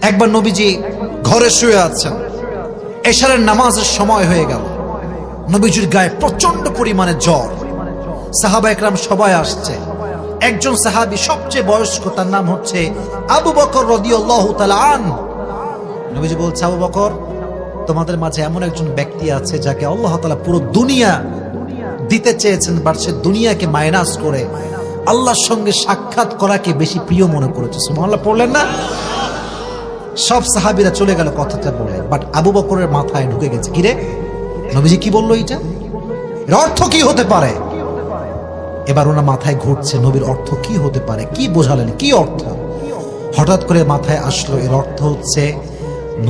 একবার নবীজি ঘরে শুয়ে আছেন, এশারের নামাজের সময় হয়ে গেল। নবীজির গায়ে প্রচন্ড পরিমাণে জ্বর। সাহাবা একরাম সবাই আসছে। একজন সাহাবী সবচেয়ে বয়স্ক, তার নাম হচ্ছে আবু বকর রাদিয়াল্লাহু তাআলা আনহু। নবীজি বলছে, আবু বকর, তোমাদের মাঝে এমন একজন ব্যক্তি আছে যাকে আল্লাহ তাআলা পুরো দুনিয়া দিতে চেয়েছেন, বাট সে দুনিয়াকে মাইনাস করে আল্লাহর সঙ্গে সাক্ষাৎ করাকে বেশি প্রিয় মনে করেছে। সুবহানাল্লাহ পড়লেন না? সব সাহাবীরা চলে গেল কথাটা বলে, বাট আবু বকরের মাথায় ঢুকে গেছে, কিরে নবীজি কি বললো, এর অর্থ কি হতে পারে? এবার ওনার মাথায় ঘুরছে, নবীর অর্থ কি হতে পারে, কি বোঝালেন, কি অর্থ? হঠাৎ করে মাথায় আসলো, এর অর্থ হচ্ছে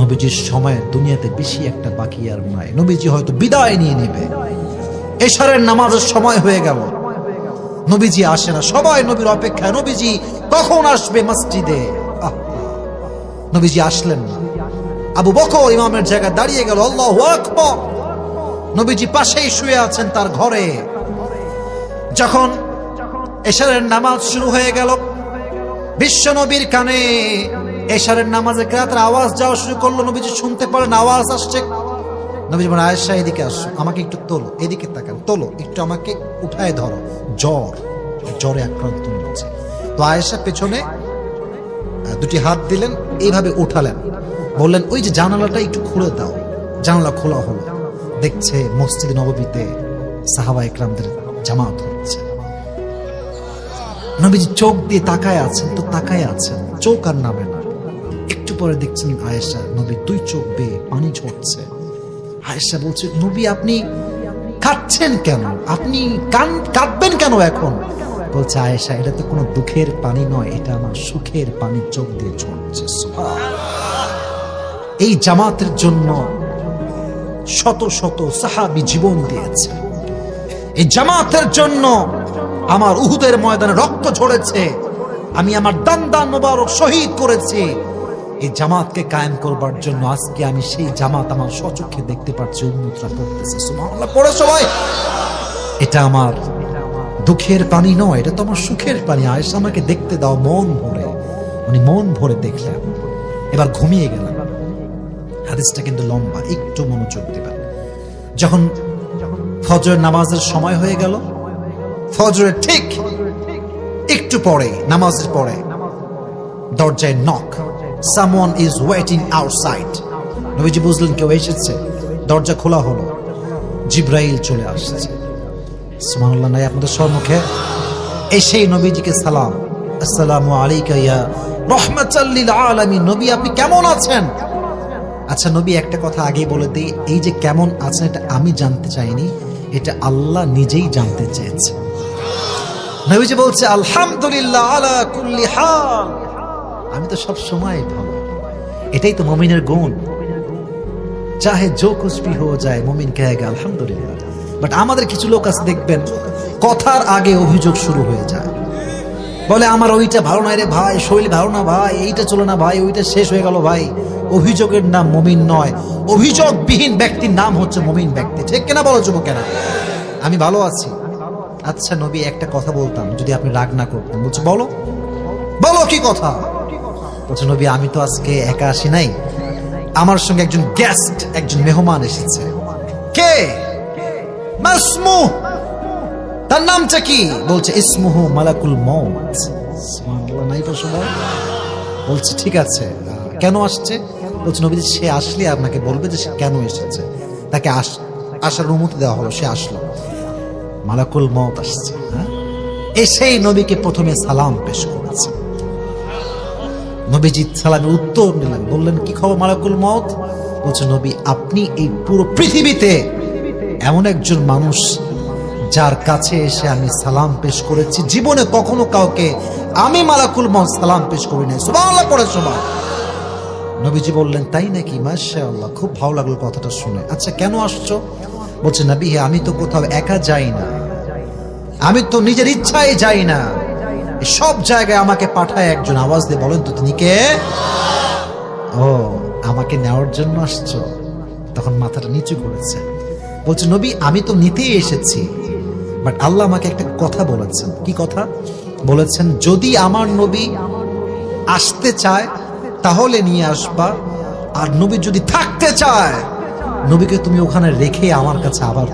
নবীজির সময় দুনিয়াতে বেশি একটা বাকি আর নাই, নবীজি হয়তো বিদায় নিয়ে নেবে। এশারের নামাজের সময় হয়ে গেল, নবীজি আসে না। সবাই নবীর অপেক্ষায়, নবীজি কখন আসবে মসজিদে। নবীজি আসলেন না। আবু বকর ইমামের জায়গায় দাঁড়িয়ে গেল, আল্লাহু আকবার। নবীজি পাশেই শুয়ে আছেন তার ঘরে। যখন এশারের নামাজ শুরু হয়ে গেল, বিশ্ব নবীর কানে এশারের নামাজে কিরাতের আওয়াজ যাওয়া শুরু করলো। নবীজি শুনতে পারেন আওয়াজ আসছে। নবীজি বলেন, আয়েশা এদিকে আসো, আমাকে একটু তোলো, এদিকে তাকান, তোলো একটু, আমাকে উঠায় ধরো, জ্বরে আক্রান্ত হচ্ছে। তো আয়েশা পেছনে দুটি হাত দিলেন, এইভাবে উঠালেন, বললেন, ওই যে জানালাটা একটু খুলে দাও। জানালা খোলা হলো, দেখছে মসজিদে নববীতে সাহাবা একরামদের জামাত হচ্ছে। নবীজি চোখ দিয়ে তাকায় আছেন, তো তাকায় আছেন, চোখ আর নামে না। একটু পরে দেখছেন আয়েশা, নবী দুই চোখ বেয়ে পানি ঝরছে। আয়েশা বলছে, নবী আপনি কাঁদছেন কেন, আপনি কাঁদবেন কেন এখন? বলছে, আয়েশা এটা তো কোনো দুঃখের পানি নয়, এটা আমার সুখের পানি চোখ দিয়ে ঝরছে। এই জামাতের জন্য শত শত সাহাবী জীবন দিয়েছে। এই জামাতের জন্য আমার উহুদের ময়দানে রক্ত ঝরেছে, আমি আমার দান মোবারক শহীদ করেছি। এই জামাতকে কায়েম করবার জন্য আজকে আমি সেই জামাত আমার স্বচক্ষে দেখতে পাচ্ছি, উম্মতরা পড়তেছে। সুবহানাল্লাহ পড়ে সবাই। এটা আমার দুঃখের পানি নয়, এটা তো আমার সুখের পানি। আয়েশা আমাকে দেখতে দাও মন ভরে। উনি মন ভরে দেখলেন, এবার ঘুমিয়ে গেলেন। হাদিসটা কিন্তু লম্বা, একটু মনোযোগ দিবেন। যখন ফজরের নামাজের সময় হয়ে গেল, ফজরের ঠিক একটু পরে, নামাজের পরে দরজায় knock, someone is waiting outside। নবীজি বুঝলেন কেউ এসেছে, দরজা খোলা হলো, জিব্রাইল চলে আসছে। সুবহানাল্লাহ নাই আপনাদের সম্মুখে এসেই নবীজিকে সালাম, আসসালামু আলাইকা ইয়া রাহমাতাল লিল আলামিন। নবী আপনি কেমন আছেন? আচ্ছা নবী, একটা কথা আগেই বলে দিই, এই যে কেমন আছেন এটা আমি জানতে চাইনি, এটা আল্লাহ নিজেই জানতে চেয়েছে। নবীজি বলছে, আলহামদুলিল্লাহ আলা কুল্লি হাল, আমি তো সব সময় ভালো। এটাই তো মুমিনের গুণ, চাহে जो कुछ भी हो जाए মুমিন কহেগা আলহামদুলিল্লাহ। বাট আমাদের কিছু লোক আছে দেখবেন, কথার আগে অভিযোগ শুরু হয়ে যায়, বলে আমার ওইটা ভালো নাই রে ভাই, শৈলী ভালো না ভাই, এইটা চলো না ভাই, ওইটা শেষ হয়ে গেল ভাই। অভিযোগের নাম মুমিন নয়, অভিযোগবিহীন ব্যক্তির নাম হচ্ছে মুমিন ব্যক্তি। ঠিক কিনা বলো যুবকেরা? আমি ভালো আছি। আচ্ছা নবী, একটা কথা বলতাম যদি আপনি রাগ না করতেন। বলছে, বলো বলো কি কথা? বলছে, নবী আমি তো আজকে একা আসি নাই, আমার সঙ্গে একজন গেস্ট, একজন মেহমান এসেছে। কে? মাসমু, তার নামটা কি? বলছে, ইসমুহু মালাকুল মউত। সুবহানাল্লাহ নাই তো সবাই? বলছে, ঠিক আছে, কেন আসছে? বলছে, নবীজি সে আসলে আপনাকে বলবে যে সে কেন এসেছে। তাকে আসার অনুমতি দেওয়া হলো, সে আসলো। মালাকুল মউত আসছে। এসেই নবীকে প্রথমে সালাম পেশ করেছে। নবীজি সালামের উত্তর নিলেন, বললেন, কি খবর মালাকুল মউত? বলছে, নবী আপনি এই পুরো পৃথিবীতে এমন একজন মানুষ যার কাছে এসে আমি সালাম পেশ করেছি, জীবনে কখনো কাউকে আমি মালাকুল মউত সালাম পেশ করি নাই। সুবহানাল্লাহ পড়ে সবাই। নবীজি বললেন, তাই নাকি? মাশাআল্লাহ, খুব ভালো লাগলো কথাটা শুনে। আচ্ছা কেন আসছো? বলছে, নবী আমি তো কোথাও একা যাই না, আমি তো নিজের ইচ্ছায় যাই না, সব জায়গায় আমাকে পাঠায় একজন। আওয়াজ দিয়ে বলেন তো তিনি কে? ও, আমাকে নেওয়ার জন্য আসছো? তখন মাথাটা নিচু করেছে। বলছে, নবী আমি তো নিতেই এসেছি, বাট আল্লাহ আমাকে একটা কথা বলেছেন। কি কথা বলেছেন? যদি আমার নবী আসতে চায় তাহলে নিয়ে আসবা। আর নবী যদি থাকতে চায়, নবীকে তুমি ওখানে রেখে আমার কাছে আবার